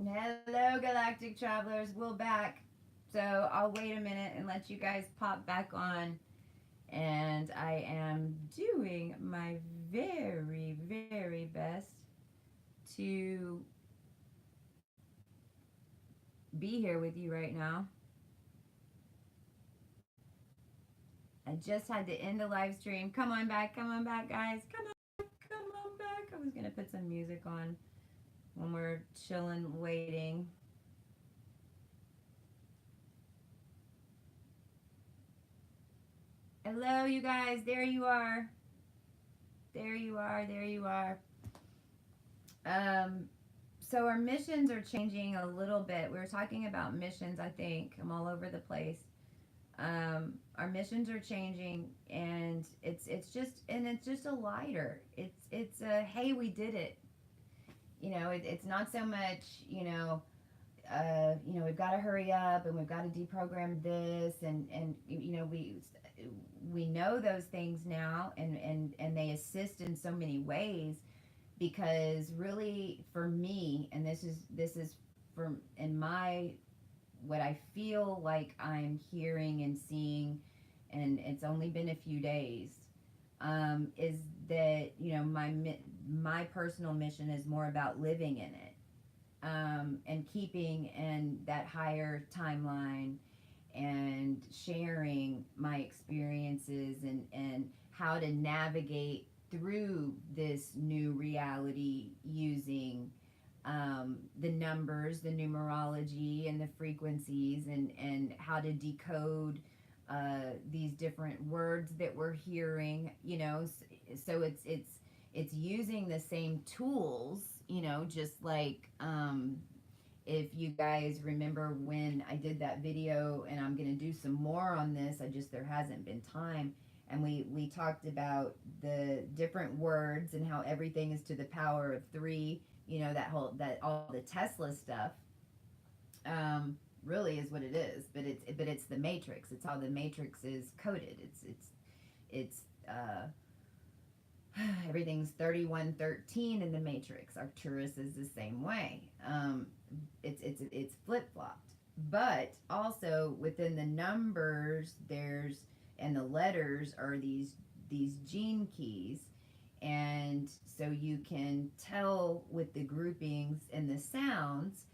Hello, galactic travelers. We're back. So I'll wait a minute and let you guys pop back on. And I am doing my very, very best to be here with you right now. I just had to end the live stream. Come on back, guys. Come on back. I was going to put some music on when we're chilling, waiting. Hello, you guys. There you are. There you are. There you are. Um, so our missions are changing a little bit. We were talking about missions, I think. I'm all over the place. Our missions are changing, and it's just a lighter. It's a hey, we did it. It's not so much, we've got to hurry up and we've got to deprogram this, and we know those things now, and they assist in so many ways, because really for me, and this is from in my what I feel like I'm hearing and seeing, and it's only been a few days, is that my personal mission is more about living in it, and keeping in that higher timeline, and sharing my experiences, and how to navigate through this new reality using the numbers, the numerology, and the frequencies, and how to decode these different words that we're hearing. So it's using the same tools. Just like if you guys remember when I did that video, and I'm going to do some more on this. There hasn't been time. And we talked about the different words and how everything is to the power of three. That all the Tesla stuff, really is what it is. But it's the matrix. It's how the matrix is coded. It's everything's 3113 in the matrix. Arcturus is the same way. It's flip-flopped. But also within the numbers, and the letters are these gene keys. And so you can tell with the groupings and the sounds,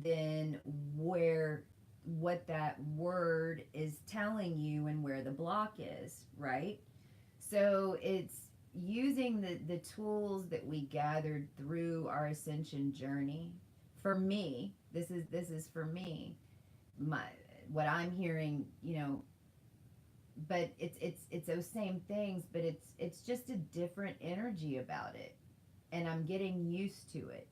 then what that word is telling you, and where the block is, right? So it's using the tools that we gathered through our ascension journey. For me, this is for me, my what I'm hearing, but it's those same things, but it's just a different energy about it, and I'm getting used to it,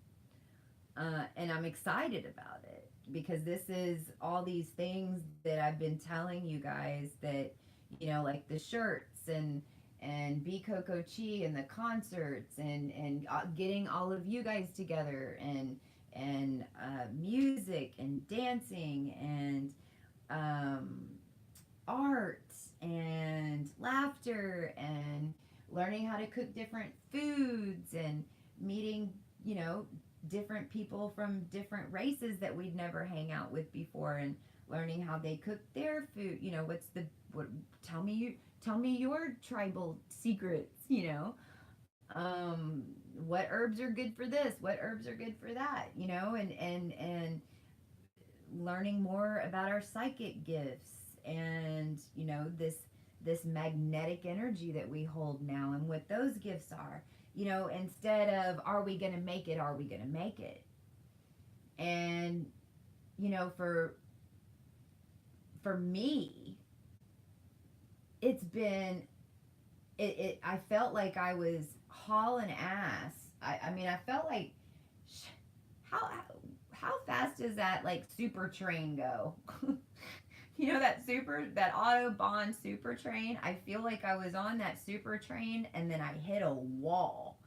and I'm excited about it, because this is all these things that I've been telling you guys, that like the shirts, and Be CoCo Chi, and the concerts, and getting all of you guys together, and music, and dancing, and art, and laughter, and learning how to cook different foods, and meeting different people from different races that we'd never hang out with before, and learning how they cook their food. What tell me your tribal secrets. What herbs are good for this, what herbs are good for that, and learning more about our psychic gifts, and this magnetic energy that we hold now, and what those gifts are. Instead of are we going to make it, are we going to make it? And for me, it's been I felt like I was hauling ass. I mean, I felt like how how fast does that like super train go? That Autobahn super train. I feel like I was on that super train, and then I hit a wall.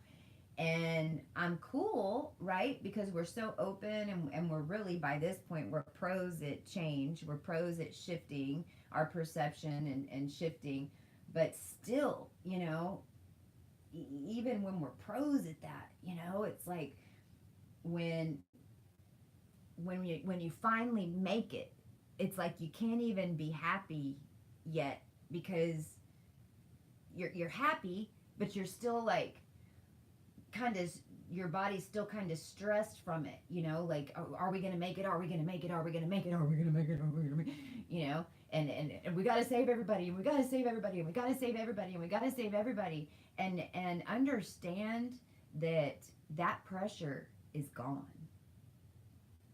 And I'm cool, right? Because we're so open, and we're really, by this point, we're pros at change. We're pros at shifting our perception, and shifting. But still, even when we're pros at that, it's like when when you finally make it, it's like you can't even be happy yet, because you're happy, but you're still like kind of, your body's still kind of stressed from it, like, are we gonna make it, are we gonna make it, are we gonna make it, are we gonna make it, are we gonna make it, and we gotta save everybody, and we gotta save everybody, and we gotta save everybody, and we gotta save everybody, and understand that that pressure is gone,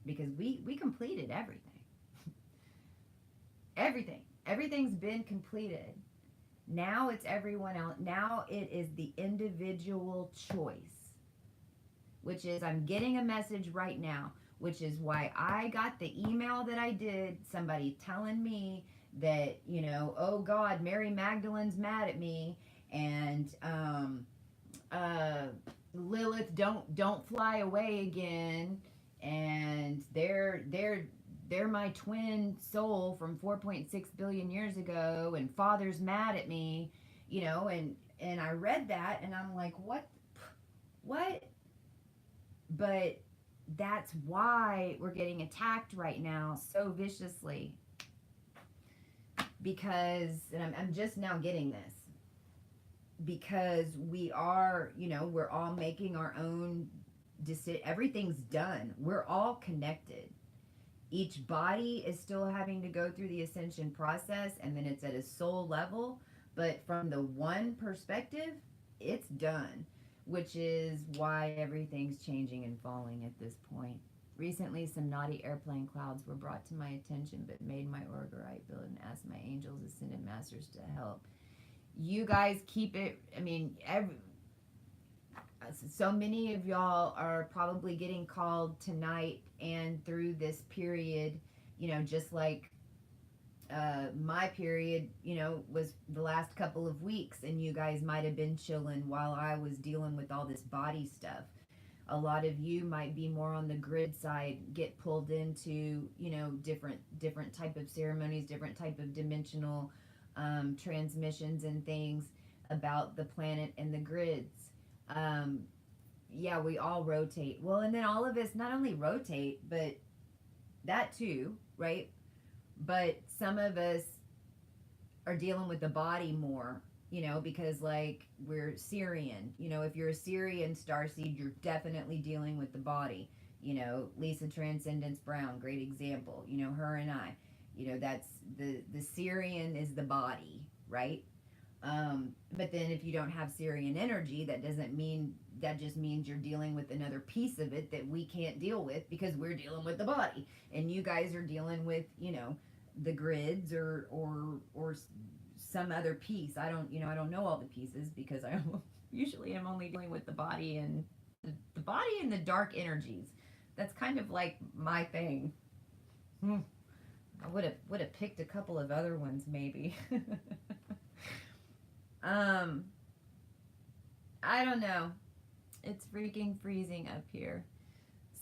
because we completed everything. Everything's been completed. Now it's everyone else. Now it is the individual choice, which is, I'm getting a message right now, which is why I got the email that I did, somebody telling me that, oh God, Mary Magdalene's mad at me, and Lilith, don't fly away again, and they're my twin soul from 4.6 billion years ago, and Father's mad at me, and I read that, and I'm like, what? But that's why we're getting attacked right now so viciously, because, and I'm just now getting this, because we are, we're all making our own decision. Everything's done. We're all connected. Each body is still having to go through the ascension process, and then it's at a soul level. But from the one perspective, it's done, which is why everything's changing and falling at this point. Recently, some naughty airplane clouds were brought to my attention, but made my aura right build and asked my angels, ascended masters to help. You guys keep it. I mean, so many of y'all are probably getting called tonight and through this period, just like my period, was the last couple of weeks, and you guys might have been chilling while I was dealing with all this body stuff. A lot of you might be more on the grid side, get pulled into, different type of ceremonies, different type of dimensional transmissions and things about the planet and the grids. Yeah, we all rotate. Well, and then all of us not only rotate, but that too, right? But some of us are dealing with the body more, because like we're Syrian. If you're a Syrian starseed, you're definitely dealing with the body. Lisa Transcendence Brown, great example. Her and I, that's the Syrian is the body, right? But then if you don't have Syrian energy, that just means you're dealing with another piece of it that we can't deal with, because we're dealing with the body, and you guys are dealing with, the grids or some other piece. I don't know all the pieces, because I usually am only dealing with the body and the body and the dark energies. That's kind of like my thing. I would have picked a couple of other ones maybe. I don't know. It's freaking freezing up here.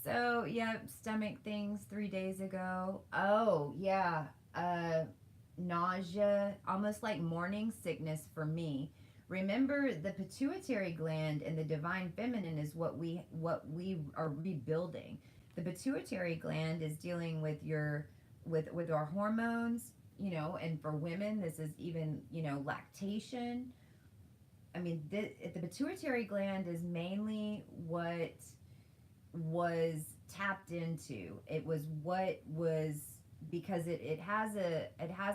So, yeah, stomach things 3 days ago. Oh, yeah. Nausea, almost like morning sickness for me. Remember, the pituitary gland and the divine feminine is what we are rebuilding. The pituitary gland is dealing with with our hormones, and for women, this is even, lactation. I mean, the pituitary gland is mainly what was tapped into. It was what was, because it has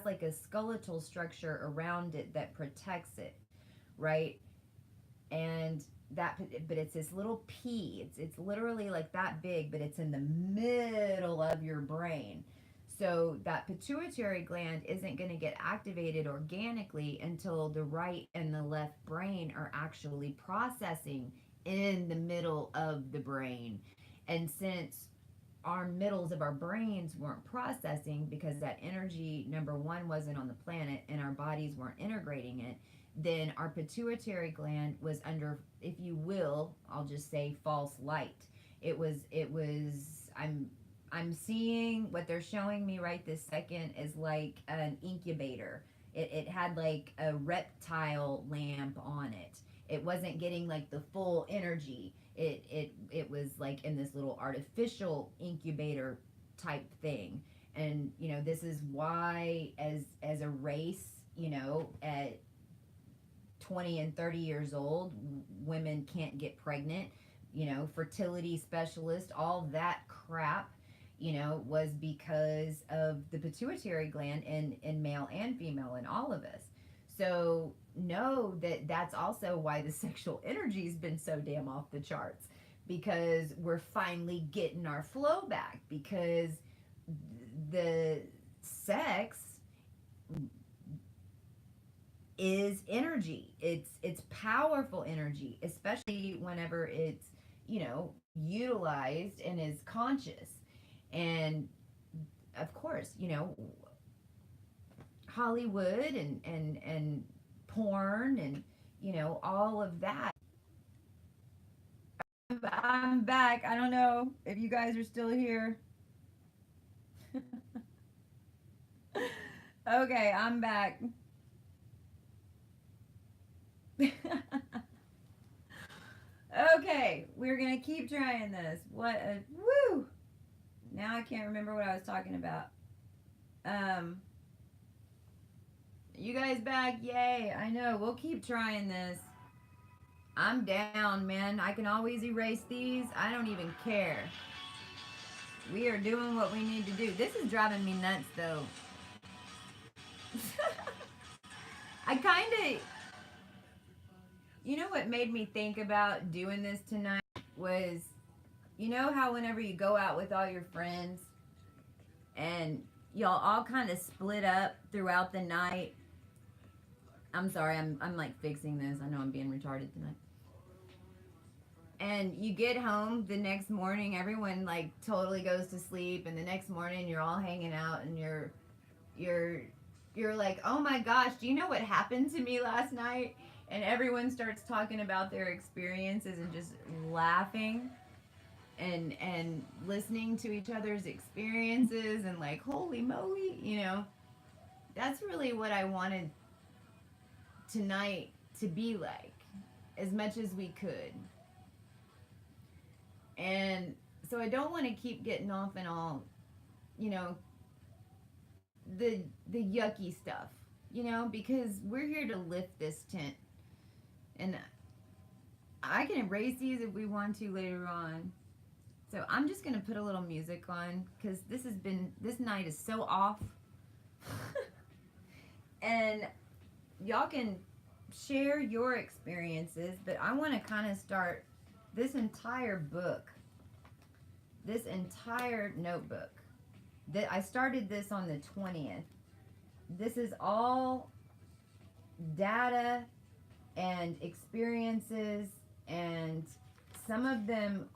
like a skeletal structure around it that protects it, right? And but it's this little pea. It's literally like that big, but it's in the middle of your brain. So that pituitary gland isn't going to get activated organically until the right and the left brain are actually processing in the middle of the brain. And since our middles of our brains weren't processing, because that energy, number one, wasn't on the planet and our bodies weren't integrating it, then our pituitary gland was under, if you will, I'll just say false light. It was I'm seeing what they're showing me right this second is like an incubator. It had like a reptile lamp on it. It wasn't getting like the full energy. It was like in this little artificial incubator type thing. And this is why, as a race, at 20 and 30 years old, women can't get pregnant. Fertility specialist, all that crap, was because of the pituitary gland in male and female in all of us. So know that that's also why the sexual energy's been so damn off the charts, because we're finally getting our flow back, because the sex is energy. It's powerful energy, especially whenever it's utilized and is conscious. And of course, Hollywood and porn and all of that. I'm back. I don't know if you guys are still here. Okay, I'm back. Okay, we're gonna keep trying this. What a woo! Now I can't remember what I was talking about. Um, you guys back? Yay! I know. We'll keep trying this. I'm down, man. I can always erase these. I don't even care. We are doing what we need to do. This is driving me nuts, though. I kind of, what made me think about doing this tonight was, how whenever you go out with all your friends and y'all all kind of split up throughout the night. I'm sorry, I'm like fixing this. I know I'm being retarded tonight. And you get home the next morning, everyone like totally goes to sleep, and the next morning you're all hanging out, and you're like, oh my gosh, do you know what happened to me last night? And everyone starts talking about their experiences and just laughing and listening to each other's experiences, and like, holy moly, that's really what I wanted tonight to be like, as much as we could. And so I don't want to keep getting off in all, the yucky stuff, because we're here to lift this tent. And I can erase these if we want to later on. So I'm just going to put a little music on, because this night is so off. And y'all can share your experiences, but I want to kind of start this entire book, this entire notebook. I started this on the 20th. This is all data and experiences, and some of them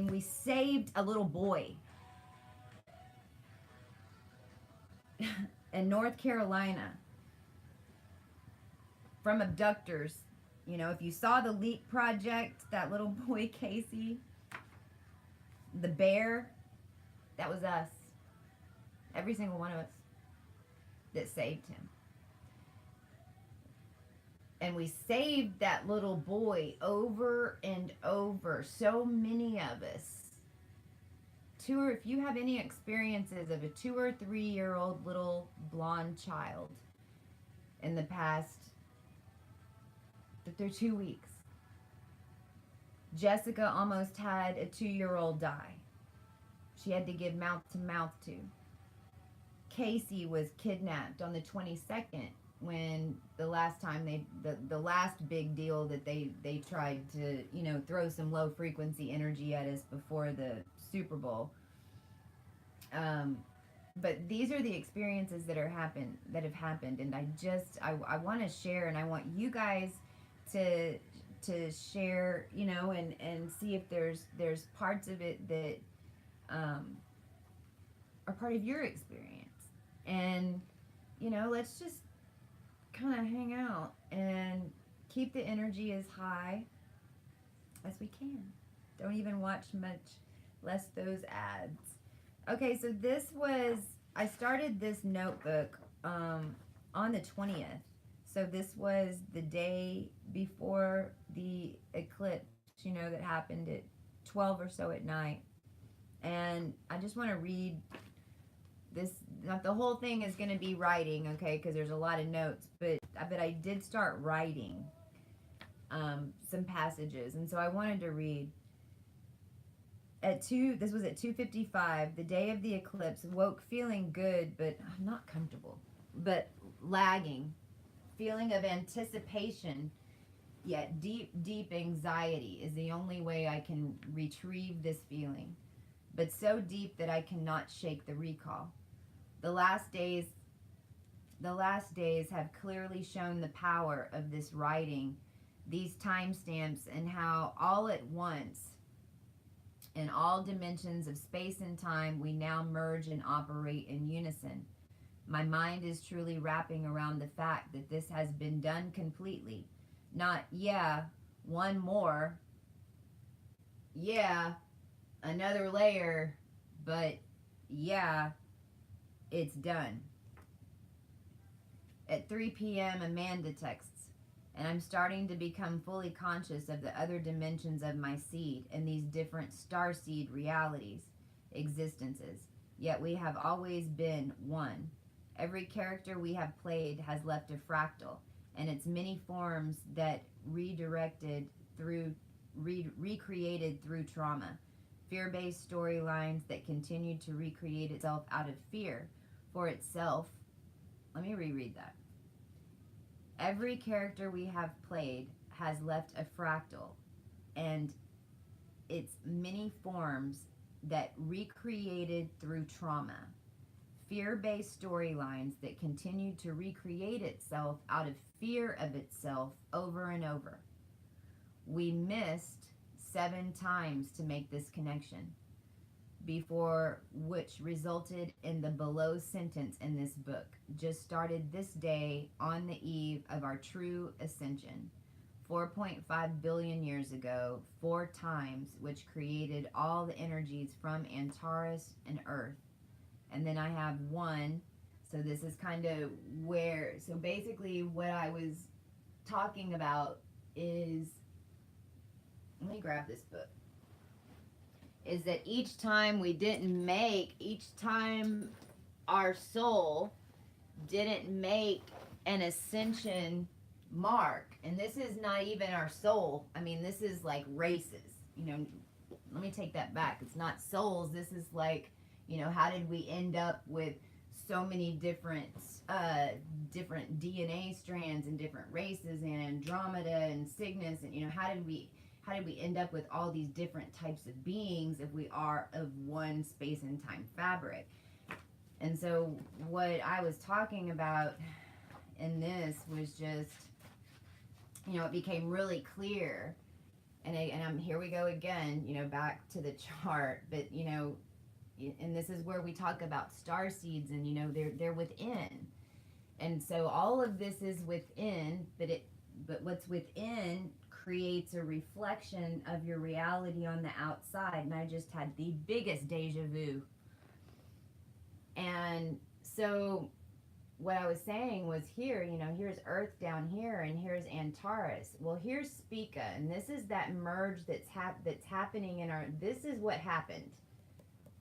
we saved a little boy in North Carolina from abductors. If you saw the Leak Project, that little boy Casey, the bear, that was us. Every single one of us that saved him. And we saved that little boy over and over. So many of us. If you have any experiences of a 2 or 3 year old little blonde child in the past, they're 2 weeks. Jessica almost had a 2-year-old die. She had to give mouth to mouth to. Casey was kidnapped on the 22nd, when the last time the last big deal that they tried to throw some low frequency energy at us before the Super Bowl. But these are the experiences that have happened, and I want to share, and I want you guys to share, and see if there's parts of it that are part of your experience. And let's just kind of hang out and keep the energy as high as we can. Don't even watch much, less those ads. Okay, so I started this notebook on the 20th. So this was the day before the eclipse, that happened at 12 or so at night. And I just want to read this. Not the whole thing is going to be writing, okay, because there's a lot of notes, but I did start writing some passages, and so I wanted to read. This was at 2:55. The day of the eclipse, woke feeling good, but not comfortable, but lagging, feeling of anticipation, yet deep anxiety is the only way I can retrieve this feeling, but so deep that I cannot shake the recall. The last days have clearly shown the power of this writing, these timestamps, and how all at once, in all dimensions of space and time, we now merge and operate in unison. My mind is truly wrapping around the fact that this has been done completely. Not, yeah, one more, yeah, another layer, but yeah, it's done. At 3 p.m., Amanda texts, and I'm starting to become fully conscious of the other dimensions of my seed and these different starseed realities, existences. Yet we have always been one. Every character we have played has left a fractal, and its many forms that recreated through trauma. Fear-based storylines that continued to recreate itself out of fear for itself. Let me reread that. Every character we have played has left a fractal, and its many forms that recreated through trauma. Fear-based storylines that continued to recreate itself out of fear of itself over and over. We missed 7 times to make this connection, before which resulted in the below sentence in this book. Just started this day on the eve of our true ascension. 4.5 billion years ago, 4 times, which created all the energies from Antares and Earth. And then I have 1. So this is kind of where, so basically what I was talking about is, let me grab this book, is that each time our soul didn't make an ascension mark, and this is not even our soul, I mean, this is like races, let me take that back. It's not souls, this is like, how did we end up with so many different DNA strands and different races and Andromeda and Cygnus, and how did we end up with all these different types of beings if we are of one space and time fabric? And so what I was talking about in this was just, it became really clear, and here we go again, back to the chart, but and this is where we talk about star seeds, and they're within, and so all of this is within, but what's within creates a reflection of your reality on the outside. And I just had the biggest deja vu. And so what I was saying was here, here's Earth down here, and here's Antares. Well, here's Spica, and this is that merge that's happening in this is what happened.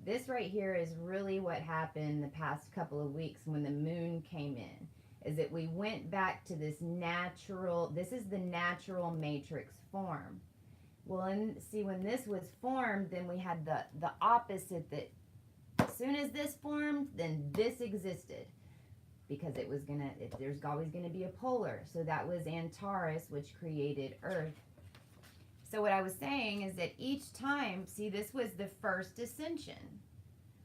This right here is really what happened the past couple of weeks when the moon came in, is that we went back to this is the natural matrix form. Well, and see, when this was formed, then we had the opposite, that as soon as this formed, then this existed, because there's always gonna be a polar. So that was Antares, which created Earth. So what I was saying is that each time, see, this was the first ascension,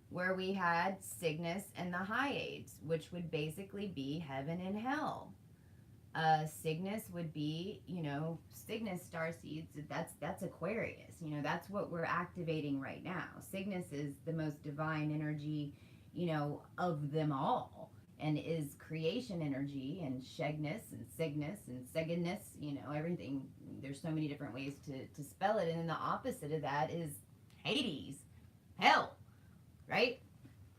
where we had Cygnus and the Hyades, which would basically be heaven and hell. Cygnus would be, Cygnus starseeds, that's Aquarius, that's what we're activating right now. Cygnus is the most divine energy, of them all, and is creation energy, and Shegness and Cygnus and Seginus, everything. There's so many different ways to spell it. And then the opposite of that is Hades, hell, right?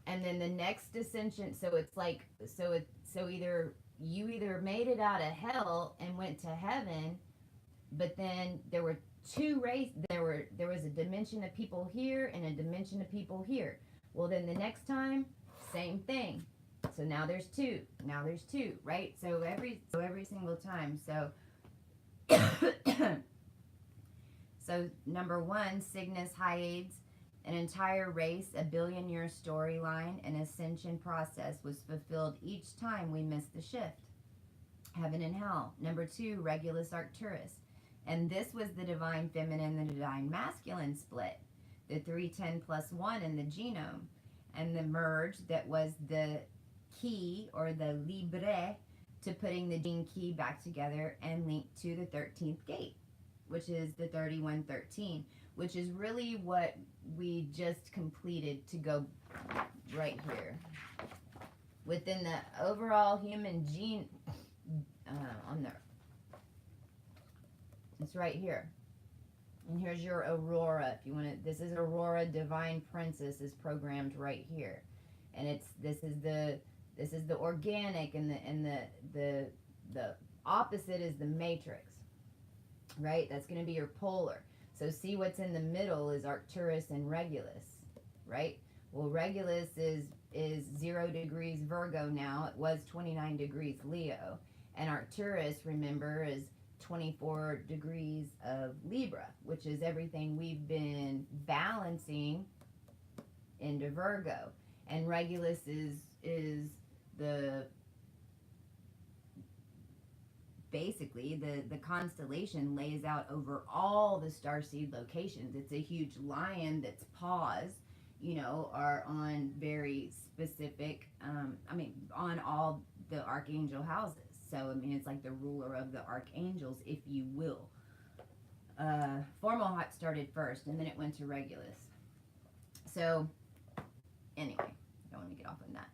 And then the next ascension, so it's like, either you made it out of hell and went to heaven, but then there were 2 races. There was a dimension of people here and a dimension of people here. Well, then the next time, same thing. So now there's two. Now there's two, right? So every single time. So so number one, Cygnus Hyades, an entire race, a billion-year storyline, an ascension process was fulfilled each time we missed the shift. Heaven and hell. Number two, Regulus Arcturus. And this was the divine feminine and the divine masculine split. The 310 plus 1 in the genome. And the merge that was the key or the libre to putting the gene key back together and linked to the 13th gate, which is the 3113, which is really what we just completed to go right here. Within the overall human gene, on there, it's right here. And here's your Aurora. If you want to, this is Aurora Divine Princess is programmed right here, and this is the organic, and the opposite is the matrix, right? That's going to be your polar. So see what's in the middle is Arcturus and Regulus, right? Well, Regulus is 0 degrees Virgo now. It was 29 degrees Leo, and Arcturus, remember, is 24 degrees of Libra, which is everything we've been balancing into Virgo. And Regulus is the basically the constellation lays out over all the starseed locations. It's a huge lion that's paws, you know, are on very specific, on all the archangel houses. So, I mean, it's like the ruler of the archangels, if you will. Formal Hot started first, and then it went to Regulus. So, anyway, don't want to get off on that.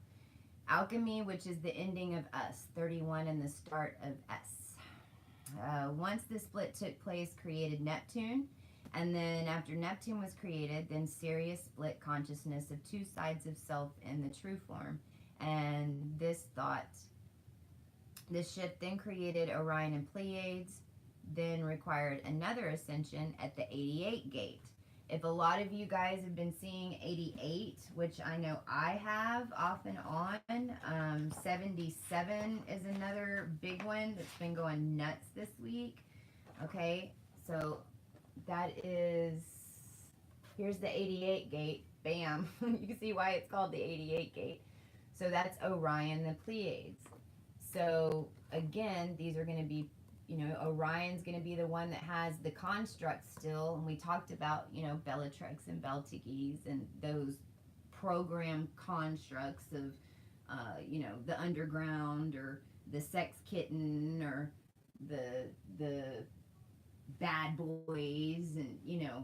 Alchemy, which is the ending of us, 31, and the start of S. Once the split took place, created Neptune, and then after Neptune was created, then Sirius split consciousness of two sides of self in the true form. And this shift then created Orion and Pleiades, then required another ascension at the 88 gate. If a lot of you guys have been seeing 88, which I know I have off and on, 77 is another big one that's been going nuts this week. Okay, so that is, here's the 88 gate, bam. You can see why it's called the 88 gate. So that's Orion, the Pleiades. So again, these are going to be, you know, Orion's going to be the one that has the construct still. And we talked about, you know, Bellatrix and Belteshazzar and those program constructs of, you know, the underground or the sex kitten or the bad boys and, you know,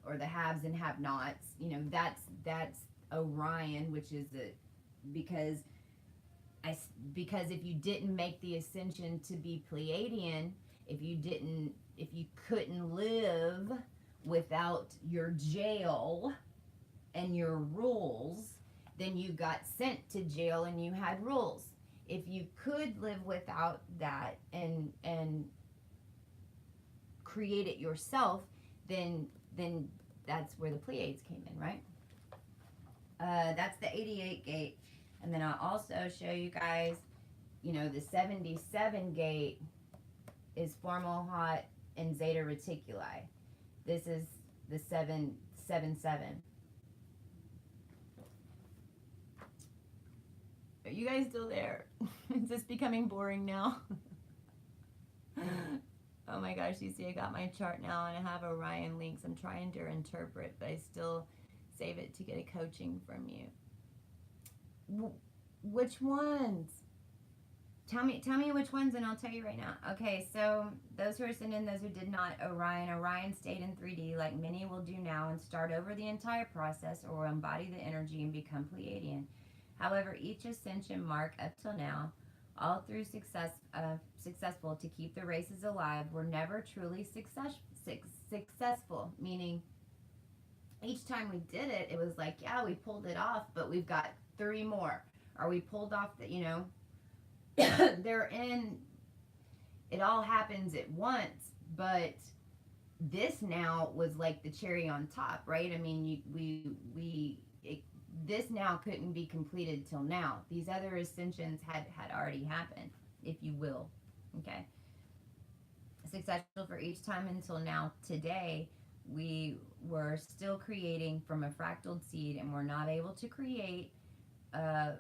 or the haves and have-nots. You know, that's Orion, which is because if you didn't make the ascension to be Pleiadian, if you couldn't live without your jail and your rules, then you got sent to jail and you had rules. If you could live without that and create it yourself, then that's where the Pleiades came in, right? That's the 88 gate. And then I'll also show you guys, you know, the 77 gate is Formal Hot and Zeta Reticuli. This is the 777. Are you guys still there? Is this becoming boring now? Oh my gosh, you see I got my chart now and I have Orion links. I'm trying to interpret, but I still save it to get a coaching from you. Which ones? Tell me which ones and I'll tell you right now. Okay, so those who are sending, those who did not, Orion stayed in 3D like many will do now and start over the entire process or embody the energy and become Pleiadian. However, each ascension mark up till now, all through successful to keep the races alive, were never truly successful, meaning each time we did it, it was like, yeah, we pulled it off, but we've got 3 more. Or we pulled off the, you know, they're in, it all happens at once, but this now was like the cherry on top, right? I mean, this now couldn't be completed till now. These other ascensions had already happened, if you will. Okay. Successful for each time until now. Today, we were still creating from a fractaled seed, and we're not able to create uh,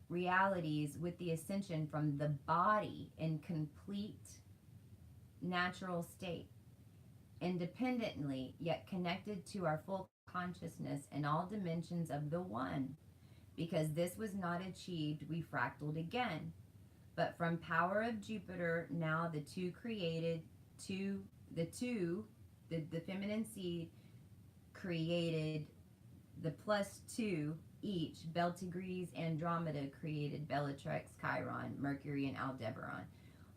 realities with the ascension from the body in complete natural state, independently yet connected to our full consciousness in all dimensions of the one. Because this was not achieved, we fractaled again. But from power of Jupiter, now the two created the feminine seed created the plus two each. Beltigres, Andromeda created Bellatrix, Chiron, Mercury, and Aldebaran.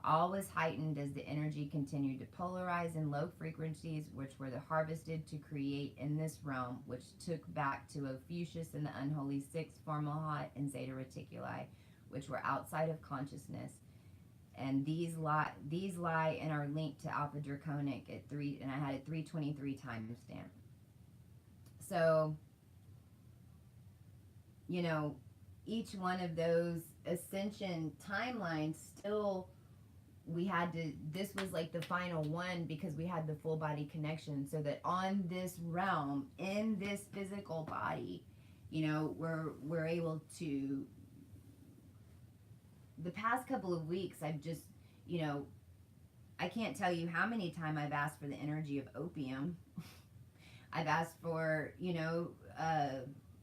All was heightened as the energy continued to polarize in low frequencies, which were the harvested to create in this realm, which took back to Ophiuchus and the unholy six, Fomalhaut and Zeta Reticuli, which were outside of consciousness. And these lie and are linked to Alpha Draconic at 3, and I had a 323 timestamp. So, you know, each one of those ascension timelines still, we had to, this was like the final one because we had the full body connection, so that on this realm, in this physical body, you know, we're able to, the past couple of weeks, I've just, you know, I can't tell you how many times I've asked for the energy of opium. I've asked for, you know,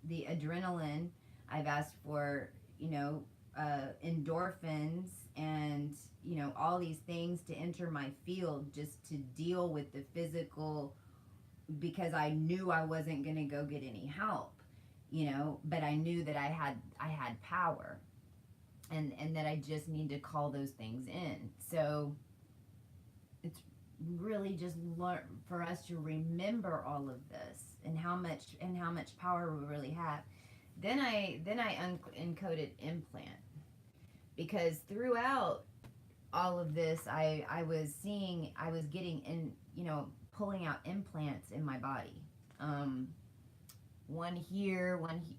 the adrenaline. I've asked for, you know, endorphins and, you know, all these things to enter my field just to deal with the physical, because I knew I wasn't going to go get any help, you know, but I knew that I had power. And that I just need to call those things in. So it's really just for us to remember all of this and how much power we really have. Then I encoded implant, because throughout all of this, I was getting in, you know, pulling out implants in my body. One here, one here.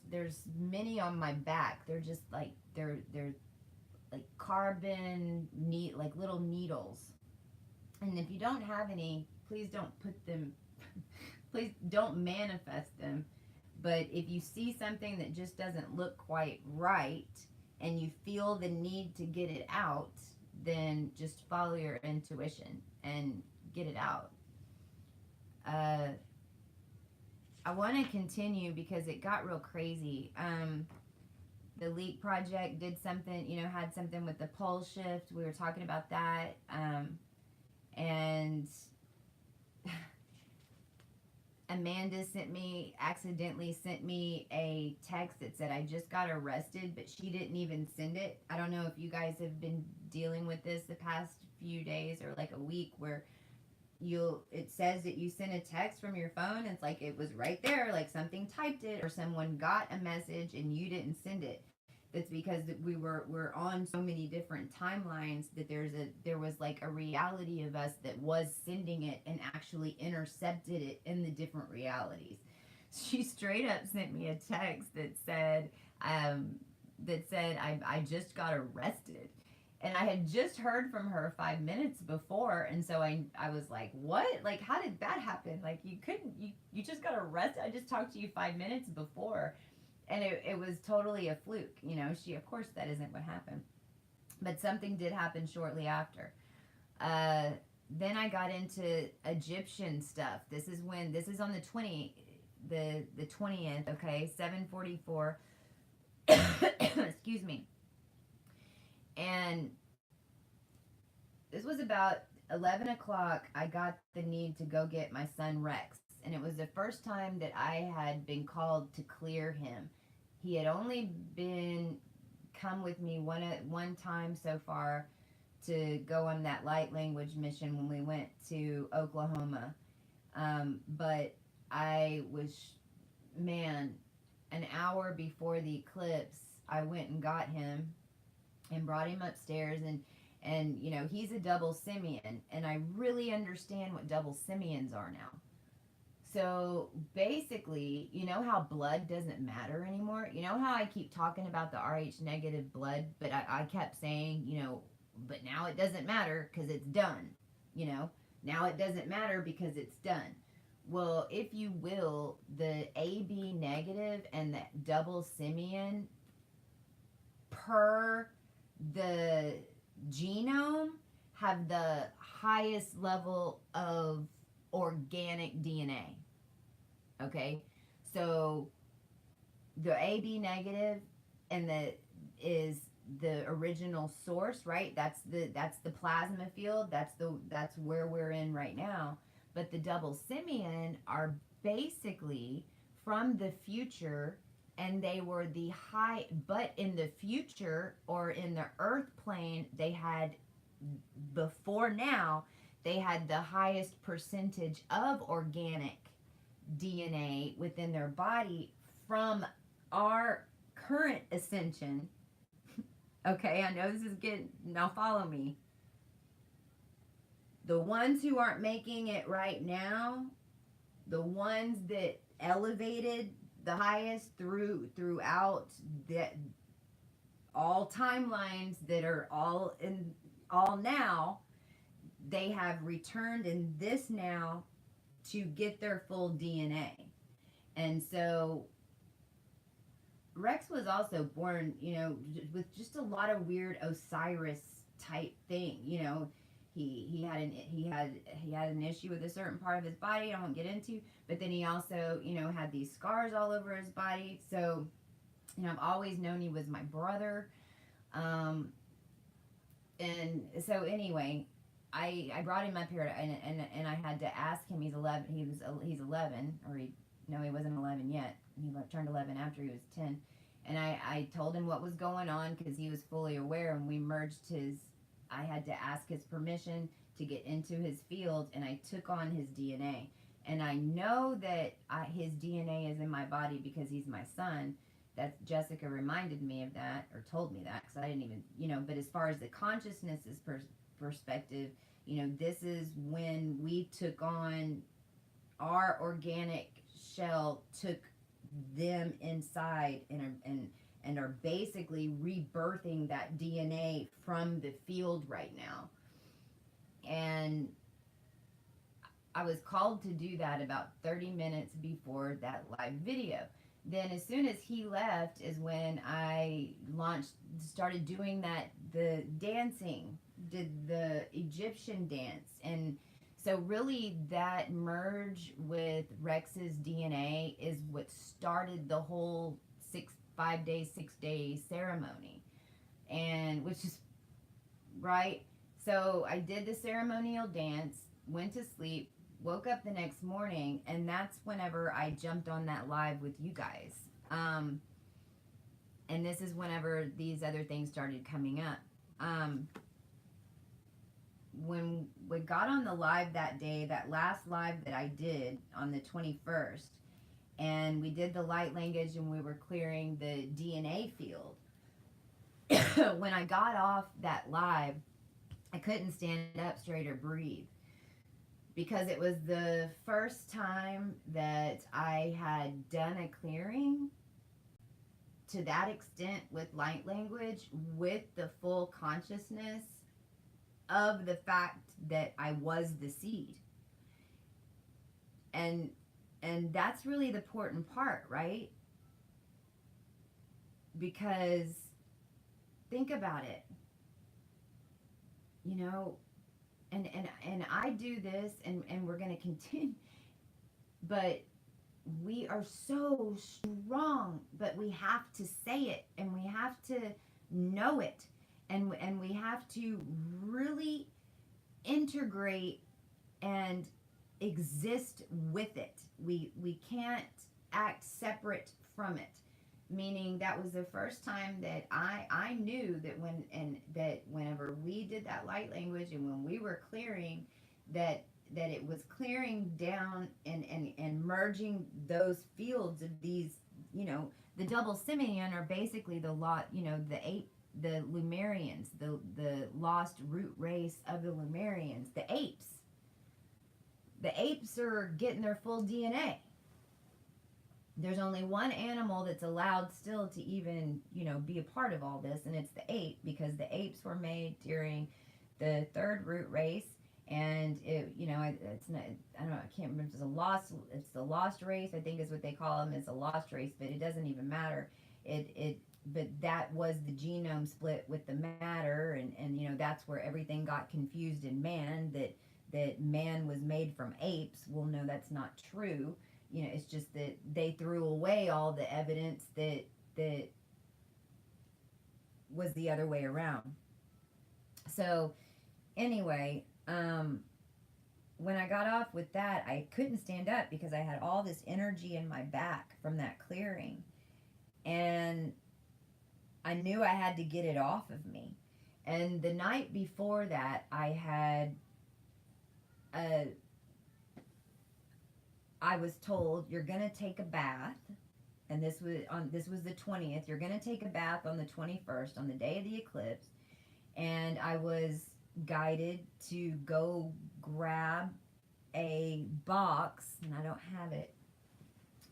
There's many on my back. They're just like they're like carbon like little needles. And if you don't have any, please don't put them. Please don't manifest them. But if you see something that just doesn't look quite right, and you feel the need to get it out, then just follow your intuition and get it out. I want to continue because it got real crazy. The Leak Project did something, you know, had something with the pole shift. We were talking about that. And Amanda accidentally sent me a text that said I just got arrested, but she didn't even send it. I don't know if you guys have been dealing with this the past few days or like a week, where it says that you sent a text from your phone. It's like it was right there, like something typed it or someone got a message and you didn't send it. That's because we're on so many different timelines that there was like a reality of us that was sending it and actually intercepted it in the different realities. She straight up sent me a text that said I just got arrested. And I had just heard from her 5 minutes before, and so I was like, what? Like, how did that happen? Like, you just got arrested? I just talked to you 5 minutes before. And it was totally a fluke, you know. Of course, that isn't what happened. But something did happen shortly after. Then I got into Egyptian stuff. This is on the 20th, okay, 7:44. Excuse me. And this was about 11 o'clock. I got the need to go get my son Rex. And it was the first time that I had been called to clear him. He had only come with me one time so far to go on that light language mission when we went to Oklahoma. But I was, an hour before the eclipse, I went and got him and brought him upstairs, and you know, he's a double simian, and I really understand what double simians are now. So basically, you know how blood doesn't matter anymore? You know how I keep talking about the Rh negative blood, but I kept saying, but now it doesn't matter because it's done. You know, now it doesn't matter because it's done. Well, if you will, the AB negative and the double simian per the genome have the highest level of organic DNA. Okay, so the AB negative and the is the original source, right? That's the plasma field. That's where we're in right now. But the double simian are basically from the future, and they were the high, but in the future or in the earth plane, they had, before now, they had the highest percentage of organic DNA within their body from our current ascension. Okay, I know this is good. Now follow me. The ones who aren't making it right now, the ones that elevated the highest throughout the all timelines that are all now, they have returned in this now to get their full DNA. And so Rex was also born, with just a lot of weird Osiris type thing. He had an issue with a certain part of his body I won't get into, but then he also, had these scars all over his body. So, I've always known he was my brother. And so anyway, I brought him up here, and I had to ask him. He's 11. He's 11, or he wasn't 11 yet. He turned 11 after he was 10. And I told him what was going on because he was fully aware, and we merged I had to ask his permission to get into his field, and I took on his DNA. And I know that his DNA is in my body because he's my son. That Jessica reminded me of that, or told me that, because I didn't even, but as far as the consciousness perspective, this is when we took on our organic shell, took them inside, and are basically rebirthing that DNA from the field right now. And I was called to do that about 30 minutes before that live video. Then as soon as he left is when I started doing the dancing, did the Egyptian dance. And so really that merge with Rex's DNA is what started the whole 6 day ceremony. And which is right. So I did the ceremonial dance, went to sleep, woke up the next morning, and that's whenever I jumped on that live with you guys. And this is whenever these other things started coming up. When we got on the live that day, that last live that I did on the 21st, and we did the light language and we were clearing the DNA field. When I got off that live, I couldn't stand up straight or breathe, because it was the first time that I had done a clearing to that extent with light language, with the full consciousness of the fact that I was the seed. And that's really the important part, right? Because think about it. And I do this, and we're going to continue, but we are so strong, but we have to say it, and we have to know it, and we have to really integrate and exist with it. We can't act separate from it. Meaning that was the first time that I knew that whenever we did that light language, and when we were clearing, that it was clearing down and merging those fields of these, the double simian are basically the Lemurians, the lost root race of the Lemurians, the apes. the apes are getting their full DNA. There's only one animal that's allowed still to even, be a part of all this, and it's the ape, because the apes were made during the third root race. And it's not, I don't know, I can't remember if it's the lost race, I think is what they call them. It's a lost race, but it doesn't even matter. But that was the genome split with the matter, and that's where everything got confused in man, that man was made from apes. Well, no, that's not true. It's just that they threw away all the evidence that was the other way around. So anyway, when I got off with that, I couldn't stand up because I had all this energy in my back from that clearing, and I knew I had to get it off of me. And the night before that, I was told, you're gonna take a bath, and this was the 20th. You're gonna take a bath on the 21st, on the day of the eclipse, and I was guided to go grab a box, and I don't have it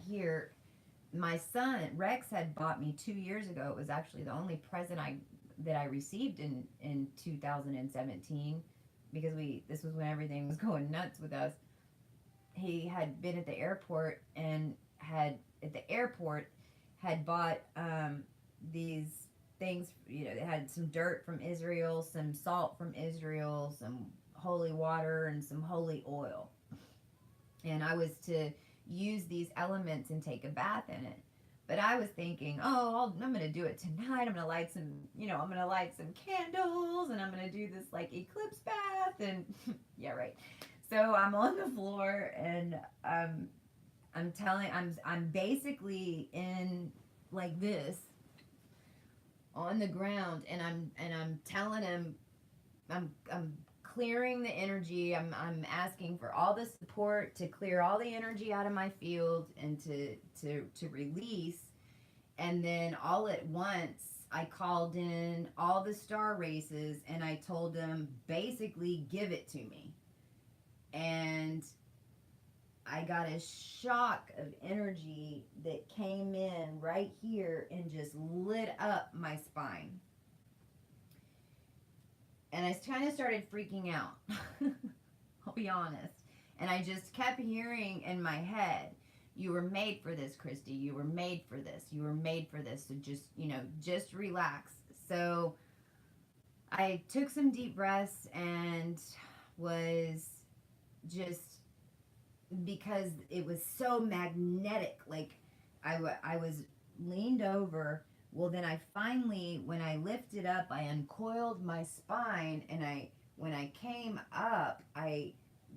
here. My son Rex had bought me 2 years ago. It was actually the only present that I received in 2017, because this was when everything was going nuts with us. He had been at the airport and had bought these things. They had some dirt from Israel, some salt from Israel, some holy water, and some holy oil. And I was to use these elements and take a bath in it. But I was thinking, I'm going to do it tonight. I'm going to light some candles, and I'm going to do this like eclipse bath. And yeah, right. So I'm on the floor, and I'm basically in like this on the ground, and I'm telling him, I'm clearing the energy. I'm asking for all the support to clear all the energy out of my field and to release. And then all at once, I called in all the star races, and I told them, basically, give it to me. And I got a shock of energy that came in right here and just lit up my spine. And I kind of started freaking out. I'll be honest. And I just kept hearing in my head, you were made for this, Christy. You were made for this. You were made for this. So just relax. So I took some deep breaths and was just, because it was so magnetic, like I was leaned over. Well, then I finally, when I lifted up, I uncoiled my spine, and when I came up,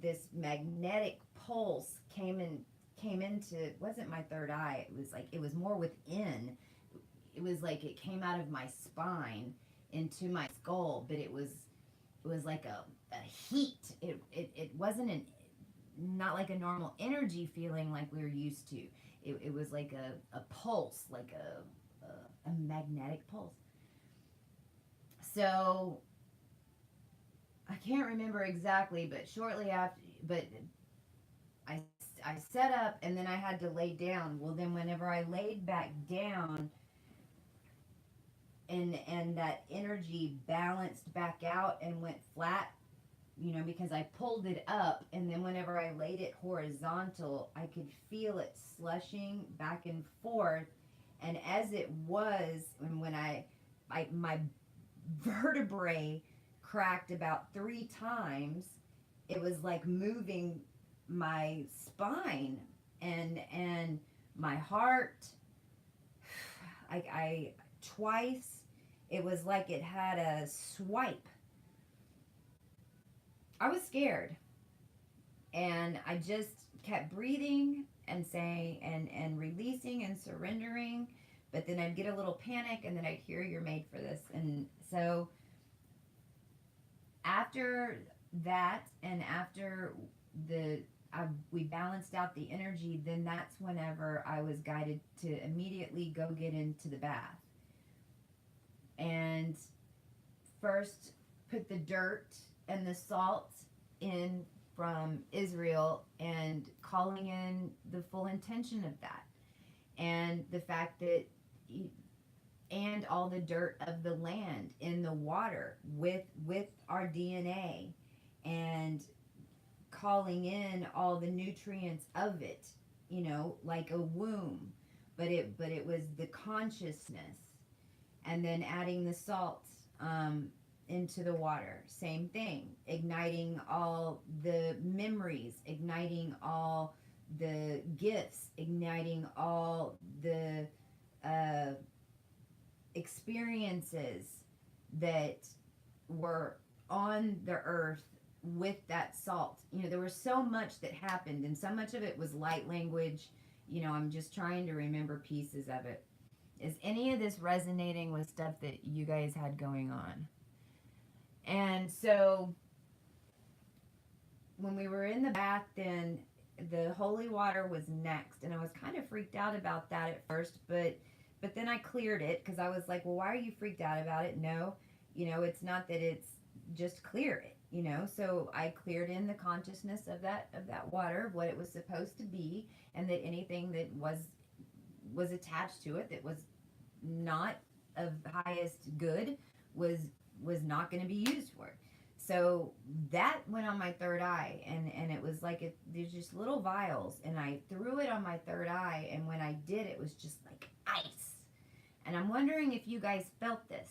this magnetic pulse came into, it wasn't my third eye. It was more within. It was like it came out of my spine into my skull, but it was like a heat. It wasn't not like a normal energy feeling like we were used to. It was like a pulse, like a magnetic pulse. So I can't remember exactly, but shortly after, I set up, and then I had to lay down. Well, then whenever I laid back down, and that energy balanced back out and went flat, because I pulled it up, and then whenever I laid it horizontal, I could feel it slushing back and forth. And as it was, and when my vertebrae cracked about 3 times, it was like moving my spine and my heart. I twice, it was like it had a swipe. I was scared, and I just kept breathing and saying and releasing and surrendering. But then I'd get a little panic, and then I'd hear, you're made for this. And so after that, and after we balanced out the energy, then that's whenever I was guided to immediately go get into the bath. And first put the dirt and the salt in from Israel and calling in the full intention of that, and the fact that and all the dirt of the land in the water with our DNA, and calling in all the nutrients of it, like a womb, but it was the consciousness, and then adding the salt into the water, same thing, igniting all the memories, igniting all the gifts, igniting all the uh, experiences that were on the earth with that salt. There was so much that happened, and so much of it was light language. I'm just trying to remember pieces of it. Is any of this resonating with stuff that you guys had going on? And so when we were in the bath, then the holy water was next, and I was kind of freaked out about that at first, but then I cleared it, because I was like, well, why are you freaked out about it? No, it's not that, it's just clear it, so I cleared in the consciousness of that water, what it was supposed to be, and that anything that was attached to it that was not of highest good was not going to be used for it. So that went on my third eye, and it was like there's just little vials, and I threw it on my third eye, and when I did, it was just like ice. And I'm wondering if you guys felt this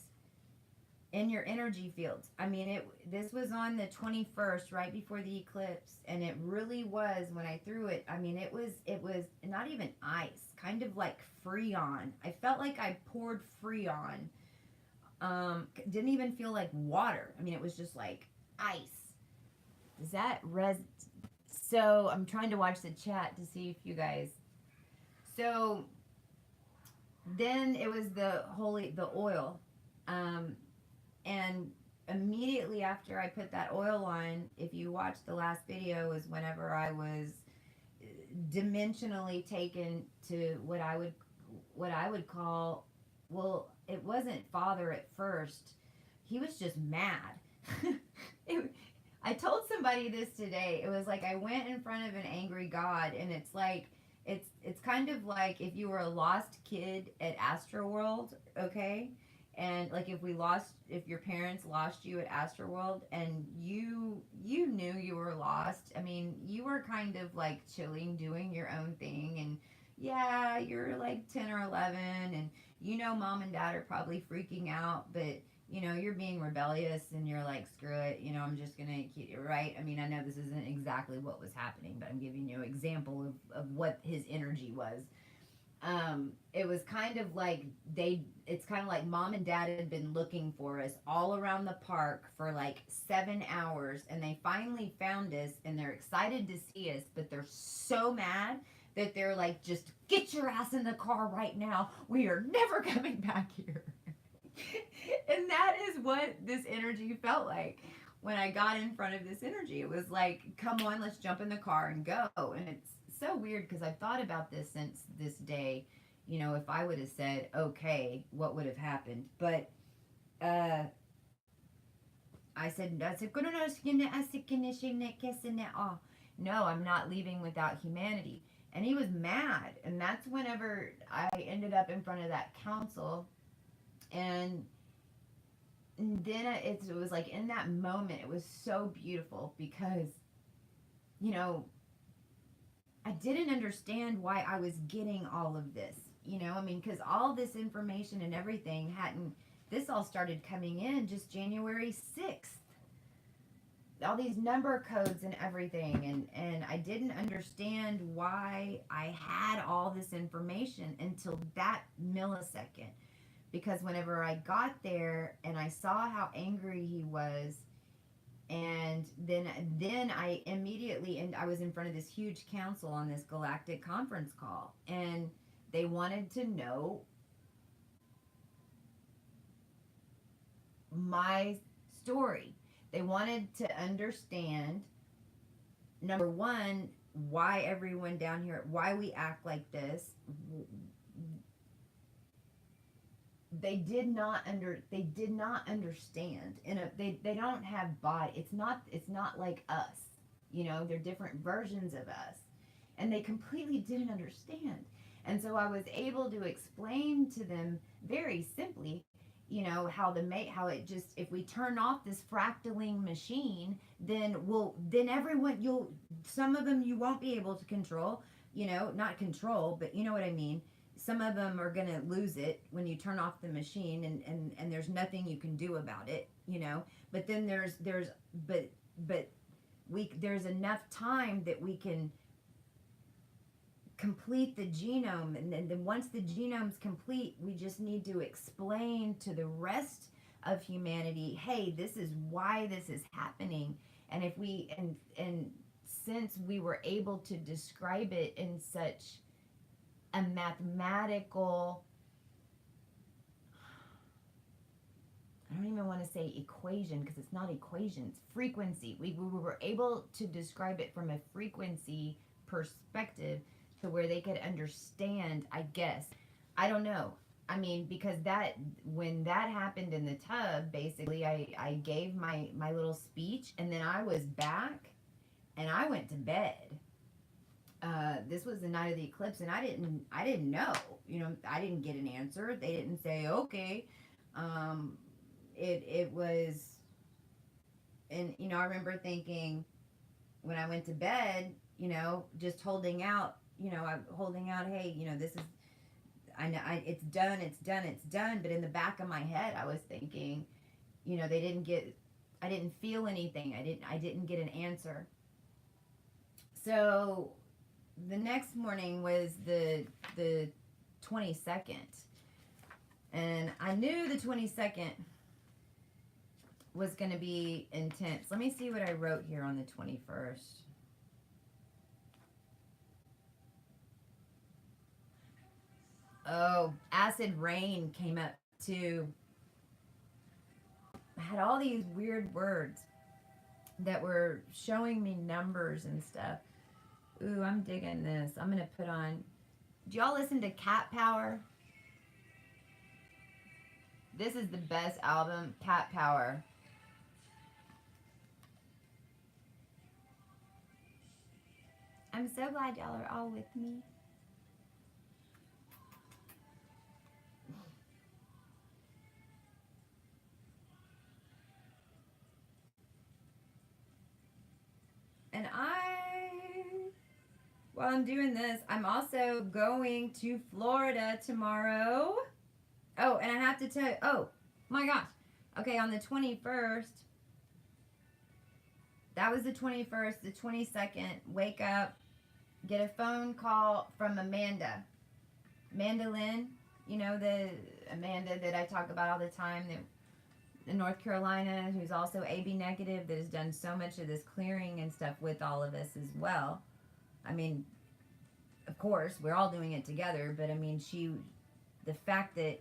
in your energy fields. I mean, this was on the 21st, right before the eclipse, and it really was, when I threw it, I mean, it was not even ice, kind of like Freon. I felt like I poured Freon. Didn't even feel like water. I mean, it was just like ice. Does that So I'm trying to watch the chat to see if you guys. So then it was the oil, and immediately after I put that oil on, if you watch the last video, is whenever I was dimensionally taken to what I would call, well, it wasn't Father at first. He was just mad. I told somebody this today. It was like I went in front of an angry God, and it's like, it's kind of like if you were a lost kid at Astroworld, okay? And like if your parents lost you at Astroworld, and you knew you were lost. I mean, you were kind of like chilling, doing your own thing, and yeah, you're like 10 or 11, and mom and dad are probably freaking out, but you're being rebellious, and you're like, screw it, I'm just gonna keep it right. I mean, I know this isn't exactly what was happening, but I'm giving you an example of what his energy was. It was kind of like it's kind of like mom and dad had been looking for us all around the park for like 7 hours, and they finally found us, and they're excited to see us, but they're so mad that they're like, just get your ass in the car right now. We are never coming back here. And that is what this energy felt like when I got in front of this energy. It was like, come on, let's jump in the car and go. And it's so weird, because I've thought about this since this day. If I would have said, okay, what would have happened? But I said, no, I'm not leaving without humanity. And he was mad. And that's whenever I ended up in front of that council. And then it was like, in that moment, it was so beautiful, because, I didn't understand why I was getting all of this. I mean, because all this information and everything this all started coming in just January 6th. All these number codes and everything, and I didn't understand why I had all this information until that millisecond, because whenever I got there and I saw how angry he was, and then I immediately, and I was in front of this huge council on this galactic conference call, and they wanted to know my story. They wanted to understand, number one, why everyone down here, why we act like this. They did not understand. They don't have body. It's not like us. You know, they're different versions of us. And they completely didn't understand. And so I was able to explain to them very simply, you know, how it just, if we turn off this fractaling machine, then everyone, some of them you won't be able to control, you know, not control, but you know what I mean. Some of them are going to lose it when you turn off the machine, and there's nothing you can do about it, you know. But then but there's enough time that we can complete the genome, and then once the genome's complete, we just need to explain to the rest of humanity, hey, this is why this is happening. And if we and since we were able to describe it in such a mathematical, I don't even want to say equation, because it's not equations, frequency. We were able to describe it from a frequency perspective to where they could understand, I guess. I don't know. I mean, because when that happened in the tub, basically I gave my little speech, and then I was back and I went to bed. This was the night of the eclipse, and I didn't know, you know, I didn't get an answer. They didn't say, okay. It was, and, you know, I remember thinking when I went to bed, you know, just holding out, you know, I'm holding out, hey, you know, this is, I know, it's done, it's done, it's done. But in the back of my head, I was thinking, you know, I didn't feel anything. I didn't get an answer. So the next morning was the 22nd, and I knew the 22nd was going to be intense. Let me see what I wrote here on the 21st. Oh, acid rain came up too. I had all these weird words that were showing me numbers and stuff. Ooh, I'm digging this. I'm going to put on. Do y'all listen to Cat Power? This is the best album, Cat Power. I'm so glad y'all are all with me. And while I'm doing this, I'm also going to Florida tomorrow. Oh, and I have to tell you, oh my gosh. Okay, on the 21st, that was the 21st, the 22nd, wake up, get a phone call from Amanda. Amanda Lynn, you know, the Amanda that I talk about all the time, that in North Carolina, who's also AB negative, that has done so much of this clearing and stuff with all of us as well. I mean, of course, we're all doing it together, but I mean, the fact that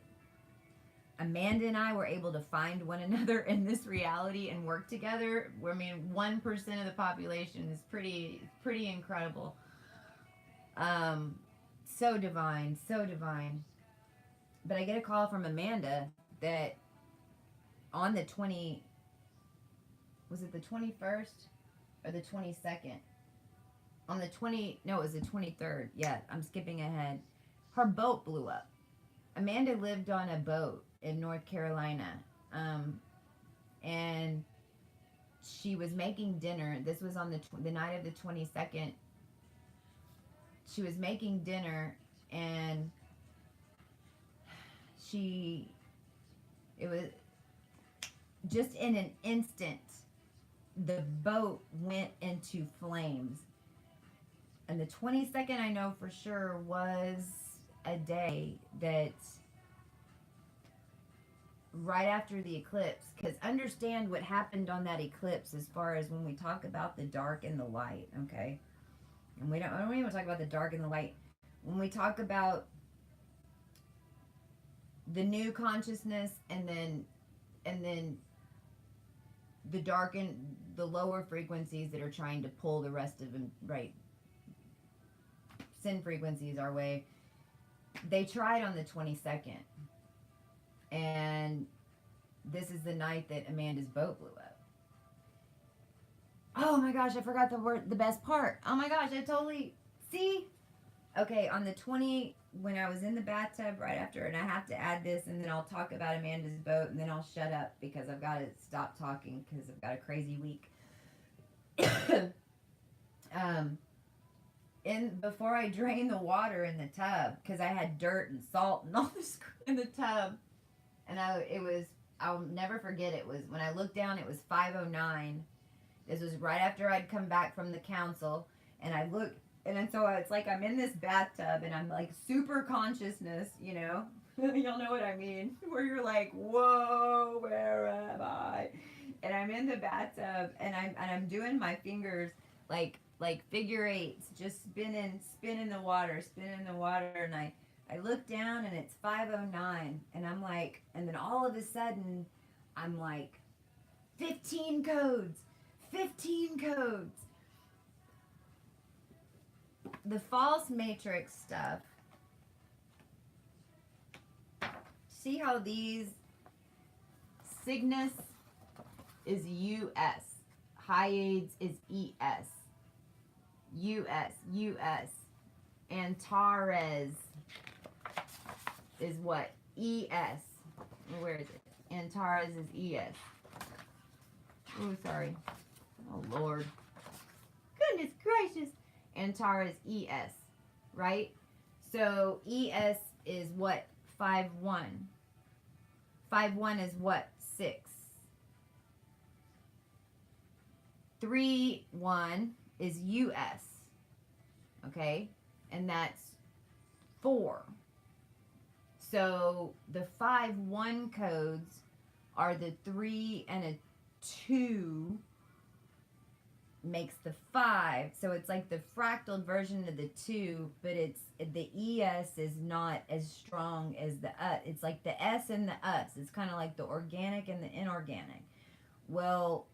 Amanda and I were able to find one another in this reality and work together, I mean, 1% of the population is pretty incredible. So divine, so divine. But I get a call from Amanda that on the 20, was it the 21st or the 22nd? On the 20, no, it was the 23rd. Yeah, I'm skipping ahead. Her boat blew up. Amanda lived on a boat in North Carolina. And she was making dinner. This was on the night of the 22nd. She was making dinner, and it was just in an instant, the boat went into flames. And the 22nd, I know for sure, was a day that right after the eclipse, because understand what happened on that eclipse as far as when we talk about the dark and the light, okay? And I don't even talk about the dark and the light. When we talk about the new consciousness, and then the dark and the lower frequencies that are trying to pull the rest of them, right, sin frequencies our way, they tried on the 22nd. And this is the night that Amanda's boat blew up. Oh my gosh, I forgot the best part. Oh my gosh, I totally, see? Okay, on the 20, when I was in the bathtub right after, and I have to add this, and then I'll talk about Amanda's boat, and then I'll shut up because I've got to stop talking because I've got a crazy week. um, before I drained the water in the tub, because I had dirt and salt and all this in the tub, and I'll never forget, it was when I looked down, it was 5:09. This was right after I'd come back from the council, and I looked, and then so it's like I'm in this bathtub, and I'm like super consciousness, you know, you'll know what I mean, where you're like, whoa, where am I? And I'm in the bathtub, and I'm doing my fingers like figure eights, just spinning the water, and I look down, and it's 5:09, and I'm like, and then all of a sudden, I'm like, 15 codes, 15 codes. The false matrix stuff. See how these Cygnus is US, Hyades is ES, US, Antares is what? ES. Where is it? Antares is ES. Oh, sorry. Oh, Lord. Goodness gracious. Antares ES, right? So ES is what? 5-1. 5-1 is what? 6. 3-1 is US, okay? And that's 4. So the 5-1 codes are the 3 and a 2 makes the 5. So it's like the fractal version of the 2, but it's the ES is not as strong as the it's like the S and the US. It's kind of like the organic and the inorganic. Well,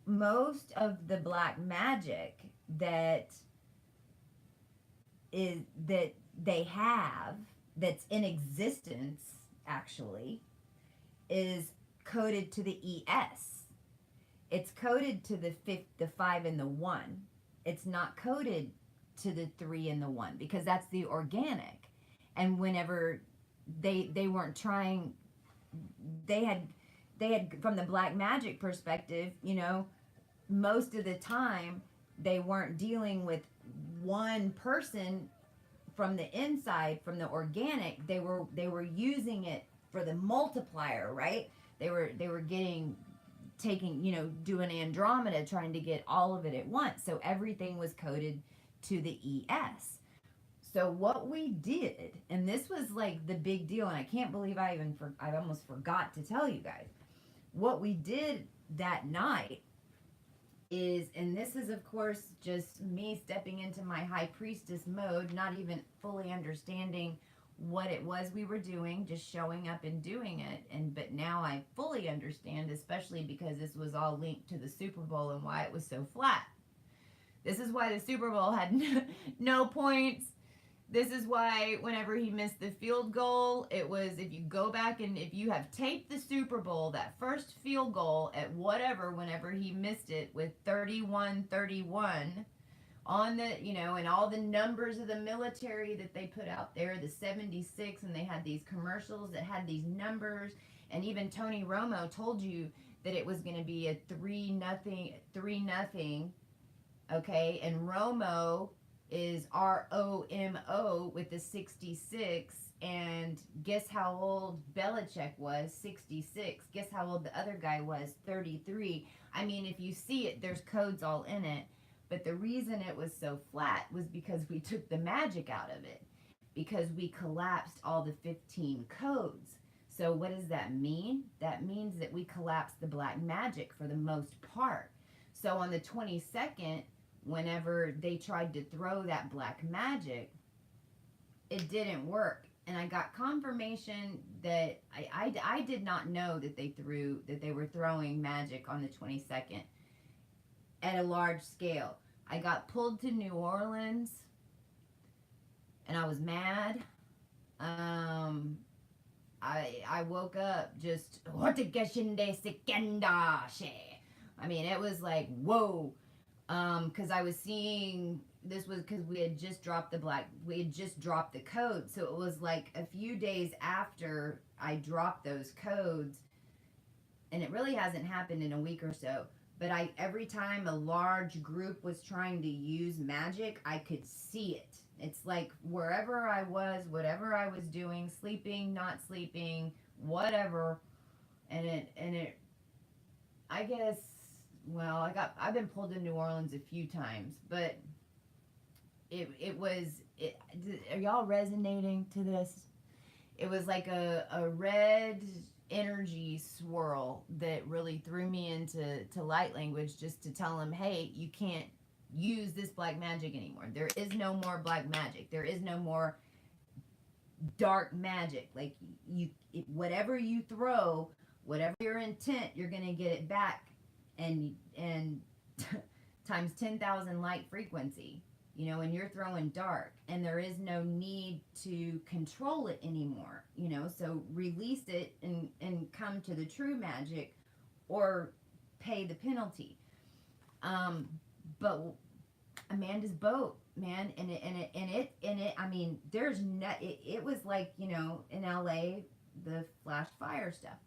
most of the black magic that they have, that's in existence actually, is coded to the ES. It's coded to the 5 and the 1. It's not coded to the 3 and the 1 because that's the organic. And whenever they weren't trying, they had from the black magic perspective, you know, most of the time they weren't dealing with one person from the inside, from the organic. They were using it for the multiplier, right? They were taking, you know, doing Andromeda, trying to get all of it at once. So everything was coded to the ES. So what we did, and this was like the big deal, and I can't believe I almost forgot to tell you guys. What we did that night is, and this is of course just me stepping into my high priestess mode, not even fully understanding what it was we were doing, just showing up and doing it. But now I fully understand, especially because this was all linked to the Super Bowl and why it was so flat. This is why the Super Bowl had no points. This is why whenever he missed the field goal, it was, if you go back and if you have taped the Super Bowl, that first field goal at whatever, whenever he missed it with 31-31 on the, you know, and all the numbers of the military that they put out there, the 76, and they had these commercials that had these numbers, and even Tony Romo told you that it was going to be a 3-0, okay, and Romo is ROMO with the 66, and guess how old Belichick was? 66. Guess how old the other guy was? 33. I mean, if you see it, there's codes all in it. But the reason it was so flat was because we took the magic out of it, because we collapsed all the 15 codes. So what does that mean? That means that we collapsed the black magic for the most part. So on the 22nd, whenever they tried to throw that black magic, it didn't work. And I got confirmation that I did not know that they were throwing magic on the 22nd at a large scale. I got pulled to New Orleans, and I was mad. I woke up just, I mean, it was like, whoa. Because I was seeing, this was because we had just dropped the code. So it was like a few days after I dropped those codes, and it really hasn't happened in a week or so. But every time a large group was trying to use magic, I could see it. It's like wherever I was, whatever I was doing, sleeping, not sleeping, whatever, and it I guess, well, I've been pulled to New Orleans a few times, but it was it are y'all resonating to this? It was like a red energy swirl that really threw me into light language, just to tell him, hey, you can't use this black magic anymore. There is no more black magic. There is no more dark magic. Like, whatever you throw, whatever your intent, you're gonna get it back, and times 10,000 light frequency. And you're throwing dark, and there is no need to control it anymore. So release it and come to the true magic, or pay the penalty. But Amanda's boat, man, and it. I mean, there's no. It was like, in LA, the flash fire stuff.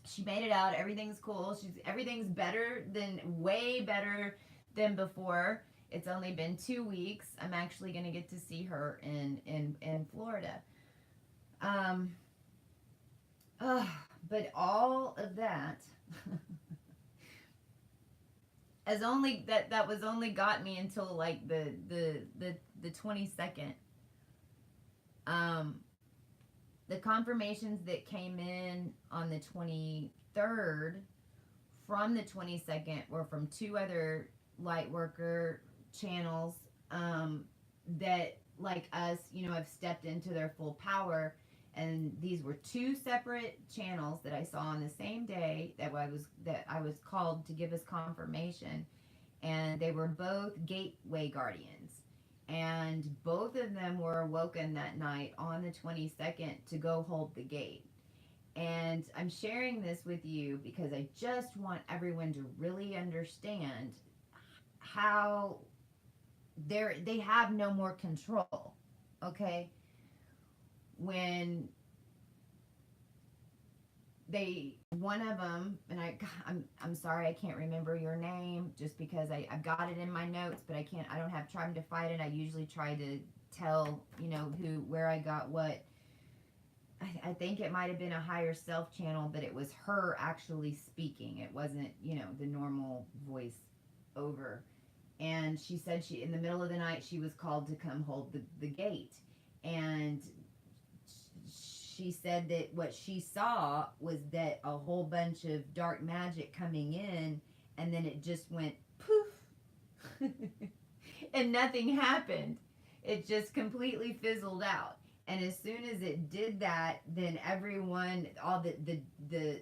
She made it out. Everything's cool. Everything's better than way better than before. It's only been 2 weeks. I'm actually gonna get to see her in Florida. Um. But all of that. As only that was only got me until like the 22nd. The confirmations that came in on the 23rd from the 22nd were from 2 other light worker channels, that, like us, have stepped into their full power. And these were 2 separate channels that I saw on the same day that I was called to give us confirmation, and they were both gateway guardians, and both of them were awoken that night on the 22nd to go hold the gate. And I'm sharing this with you because I just want everyone to really understand how they have no more control. Okay? When one of them, and I'm sorry, I can't remember your name, just because I've got it in my notes, but I don't have time to fight it. I usually try to tell, where I got what. I think it might have been a higher self channel, but it was her actually speaking. It wasn't, the normal voice over. And she said in the middle of the night, she was called to come hold the gate. And she said that what she saw was that a whole bunch of dark magic coming in, and then it just went poof. And nothing happened. It just completely fizzled out. And as soon as it did that, then everyone, all the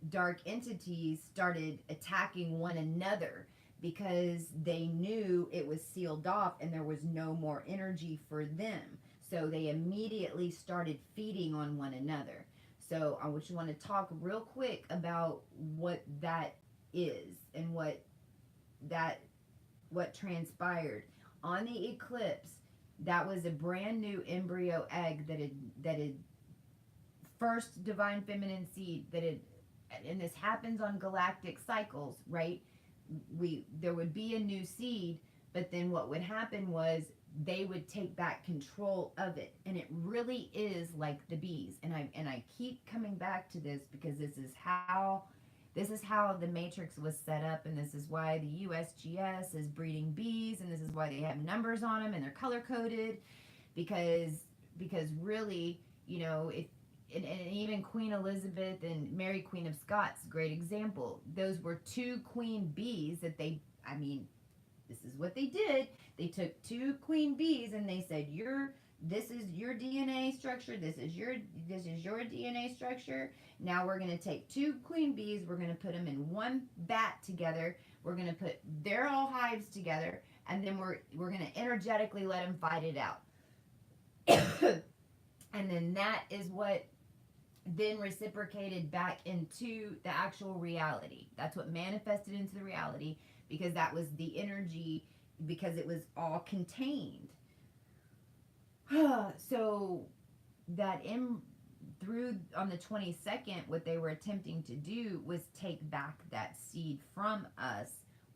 dark entities started attacking one another, because they knew it was sealed off and there was no more energy for them. So they immediately started feeding on one another. So I just want to talk real quick about what that is, and what transpired on the eclipse. That was a brand new embryo egg that had first divine feminine seed and this happens on galactic cycles, right? There would be a new seed, but then what would happen was they would take back control of it. And it really is like the bees. And I keep coming back to this, because this is how the matrix was set up, and this is why the USGS is breeding bees, and this is why they have numbers on them and they're color coded, because really, and even Queen Elizabeth and Mary Queen of Scots, great example. Those were 2 queen bees that this is what they did. They took 2 queen bees and they said, this is your DNA structure. This is your DNA structure. Now we're going to take 2 queen bees. We're going to put them in one bat together. We're going to put their all hives together, and then we're going to energetically let them fight it out. And then that is what then reciprocated back into the actual reality. That's what manifested into the reality, because that was the energy, because it was all contained. So that in through on the 22nd, what they were attempting to do was take back that seed from us,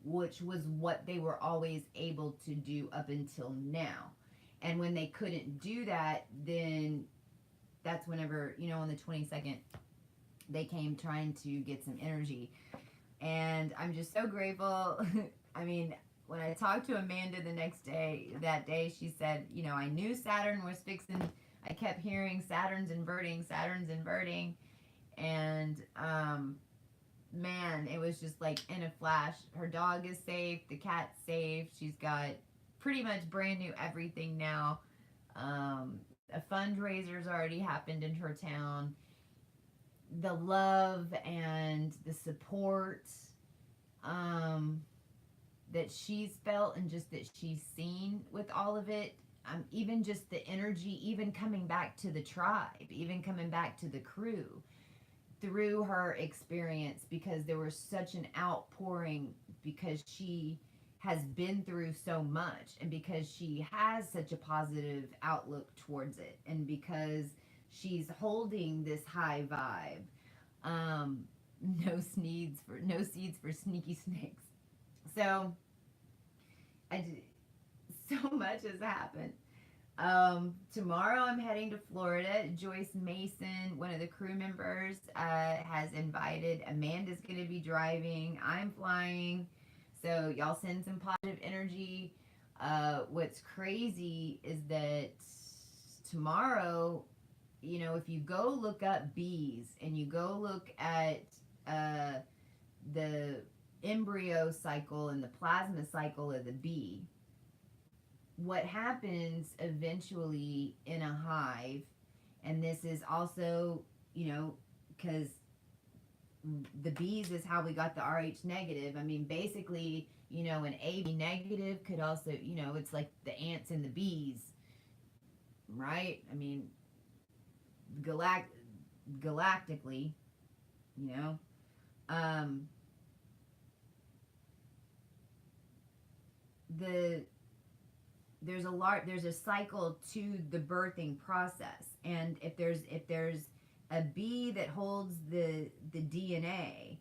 which was what they were always able to do up until now. And when they couldn't do that, then that's whenever, on the 22nd, they came trying to get some energy. And I'm just so grateful. I mean, when I talked to Amanda the next day, that day, she said, I knew Saturn was fixing. I kept hearing Saturn's inverting, Saturn's inverting. And, man, it was just like in a flash. Her dog is safe. The cat's safe. She's got pretty much brand new everything now. A fundraiser's already happened in her town. The love and the support that she's felt, and just that she's seen with all of it, even just the energy, even coming back to the tribe, even coming back to the crew through her experience, because there was such an outpouring, because she has been through so much, and because she has such a positive outlook towards it, and because she's holding this high vibe. No seeds for sneaky snakes. So so much has happened. Tomorrow I'm heading to Florida. Joyce Mason, one of the crew members, has invited. Amanda's going to be driving. I'm flying. So y'all send some positive energy. What's crazy is that tomorrow, if you go look up bees and you go look at the embryo cycle and the plasma cycle of the bee, what happens eventually in a hive, and this is also, because the bees is how we got the RH negative. I mean, basically, an AB negative could also, it's like the ants and the bees, right? I mean, galactically, there's a cycle to the birthing process, and if there's a bee that holds the DNA,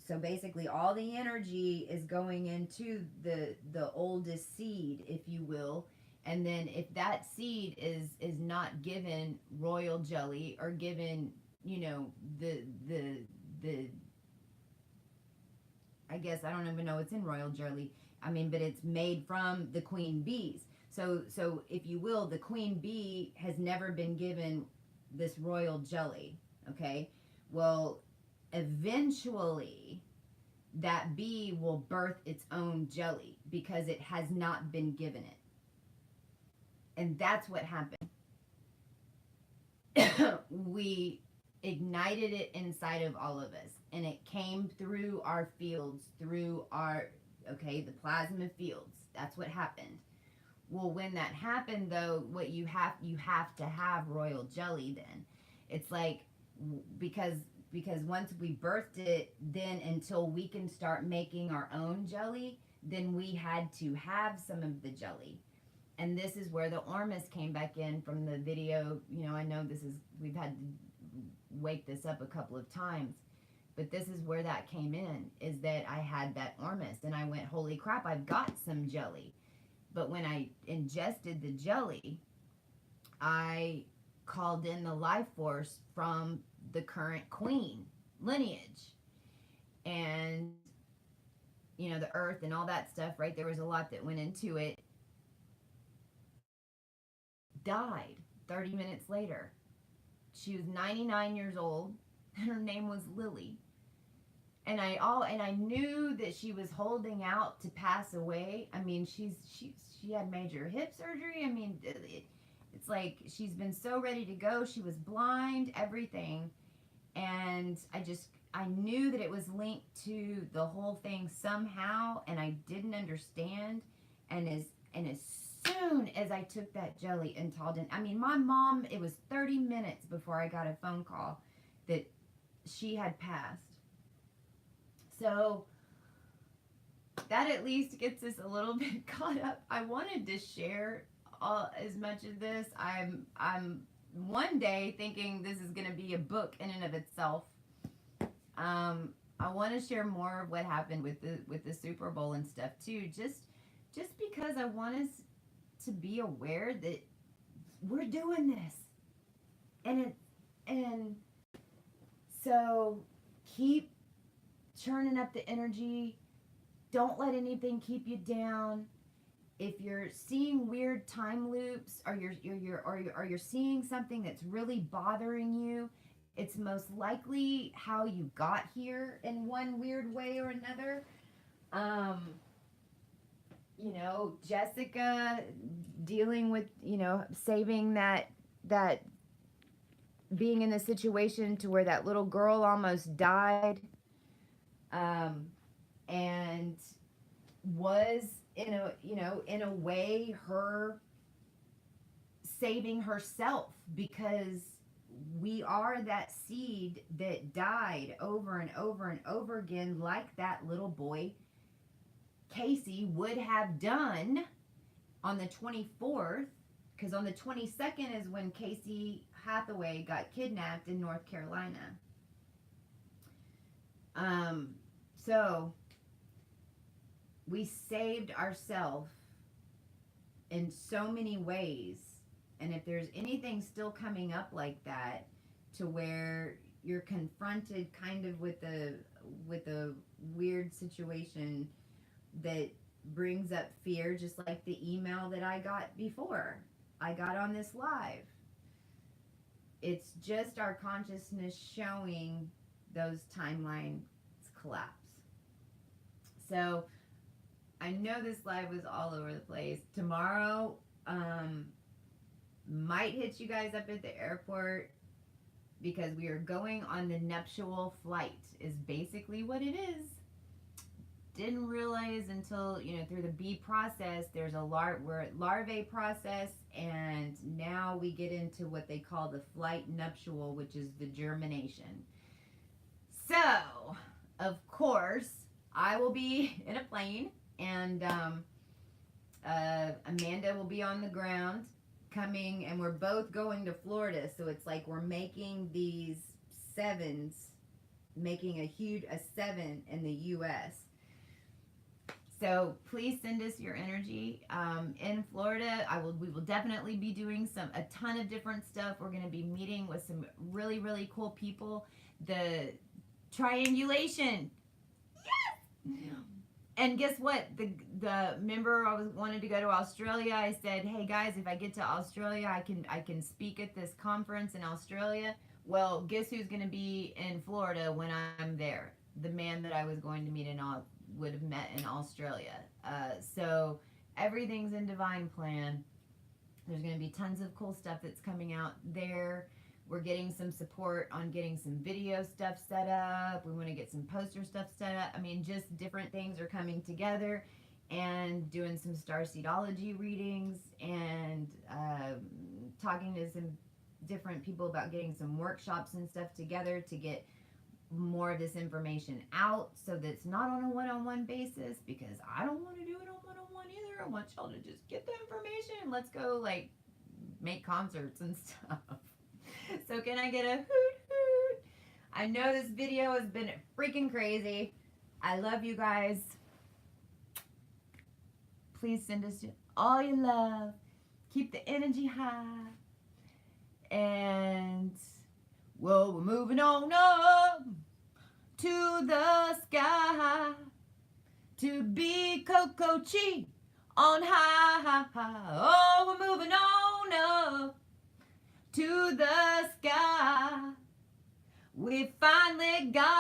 so basically all the energy is going into the oldest seed, if you will. And then if that seed is not given royal jelly, or given, the I guess, I don't even know what's in royal jelly. I mean, but it's made from the queen bees. So if you will, the queen bee has never been given this royal jelly. Okay. Well, eventually that bee will birth its own jelly, because it has not been given it. And that's what happened. We ignited it inside of all of us, and it came through our fields, through the plasma fields. That's what happened. Well, when that happened, though, what you have to have royal jelly. Then it's like, because once we birthed it, then until we can start making our own jelly, then we had to have some of the jelly. And this is where the Ormus came back in from the video. I know we've had to wake this up a couple of times, but this is where that came in, is that I had that Ormus, and I went, holy crap, I've got some jelly. But when I ingested the jelly, I called in the life force from the current queen lineage. And, the earth and all that stuff, right? There was a lot that went into it. Died 30 minutes later. She was 99 years old, and her name was Lily. And I knew that she was holding out to pass away. I mean, she had major hip surgery. I mean, it's like she's been so ready to go. She was blind, everything. And I knew that it was linked to the whole thing somehow, and I didn't understand. And as soon as I took that jelly and told him, I mean, my mom, it was 30 minutes before I got a phone call that she had passed. So that at least gets us a little bit caught up. I wanted to share as much of this. I'm one day thinking this is going to be a book in and of itself. I want to share more of what happened with the Super Bowl and stuff too. Just because I want us to be aware that we're doing this, and so keep churning up the energy. Don't let anything keep you down. If you're seeing weird time loops, or you're seeing something that's really bothering you, it's most likely how you got here in one weird way or another. Jessica dealing with, saving that being in the situation to where that little girl almost died, and was in a way her saving herself, because we are that seed that died over and over and over again, like that little boy Casey would have done on the 24th, because on the 22nd is when Casey Hathaway got kidnapped in North Carolina. So we saved ourselves in so many ways. And if there's anything still coming up like that, to where you're confronted kind of with a weird situation that brings up fear, just like the email that I got before I got on this live. It's just our consciousness showing those timelines collapse. So I know this live was all over the place. Tomorrow might hit you guys up at the airport, because we are going on the nuptial flight, is basically what it is. Didn't realize until, through the bee process, there's we're at larvae process, and now we get into what they call the flight nuptial, which is the germination. So, of course, I will be in a plane, and Amanda will be on the ground coming, and we're both going to Florida. So it's like we're making these sevens, making a 7 in the U.S. So please send us your energy. In Florida, we will definitely be doing a ton of different stuff. We're going to be meeting with some really, really cool people. The triangulation. Yes! And guess what? The member wanted to go to Australia. I said, hey guys, if I get to Australia, I can speak at this conference in Australia. Well, guess who's going to be in Florida when I'm there? The man that I was going to meet would have met in Australia. So everything's in divine plan. There's going to be tons of cool stuff that's coming out there. We're getting some support on getting some video stuff set up. We want to get some poster stuff set up. I mean, just different things are coming together, and doing some starseedology readings, and talking to some different people about getting some workshops and stuff together to get more of this information out, so that it's not on a one-on-one basis, because I don't want to do it on one-on-one either. I want y'all to just get the information and let's go make concerts and stuff. So can I get a hoot hoot? I know this video has been freaking crazy. I love you guys. Please send us all your love. Keep the energy high. And, well, we're moving on up to the sky to be CoCo on high. Oh, we're moving on up to the sky. We finally got